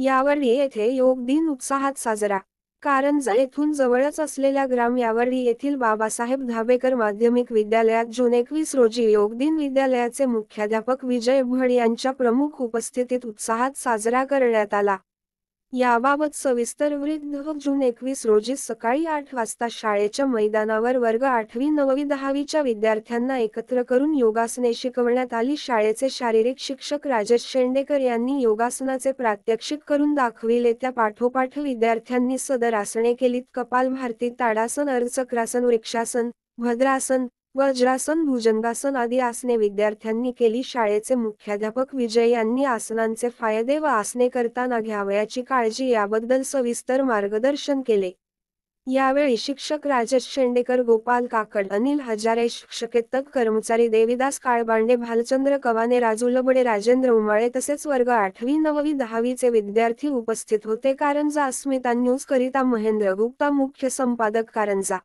यावर्षी येथे योग दिन उत्साहात साजरा. कारंजा येथून जवळच असलेल्या ग्राम यावर्षी येथील बाबासाहेब धाबेकर माध्यमिक विद्यालयात जून 21 रोजी योग दिन विद्यालयाचे मुख्याध्यापक विजय भड यांच्या प्रमुख उपस्थितीत उत्साहात साजरा करण्यात आला. याबाबत सविस्तर वृत्त जून 21 रोजी सकाळी 8 वाजता शाळेच्या मैदानावर वर्ग 8वी 9वी 10वीच्या विद्यार्थ्यांना एकत्र करून योगासने शिकवण्यात आली. शाळेचे शारीरिक शिक्षक राजेश शेंडेकर यांनी योगासनाचे प्रात्यक्षिक करून दाखविले. त्या पाठोपाठ विद्यार्थ्यांनी सदर आसने केलीत. कपालभाती, ताडासन, अर्धचक्रासन, वृक्षासन, भद्रासन, वज्रासन, भुजंगासन आदी आसने विद्यार्थ्यांनी केली. शाळेचे मुख्याध्यापक विजय यांनी आसनांचे फायदे व आसने करताना घ्यावयाची काळजी याबद्दल सविस्तर मार्गदर्शन केले. यावेळी शिक्षक राजेश शेंडेकर, गोपाल काकड, अनिल हजारे, शिक्षकेतर कर्मचारी देविदास काळबांडे, भालचंद्र कवाने, राजू लबडे, राजेंद्र उमाळे तसेच वर्ग 8वी 9वी 10वीचे विद्यार्थी उपस्थित होते. कारंजा अस्मिता न्यूज करिता महेंद्र गुप्ता, मुख्य संपादक कारंजा.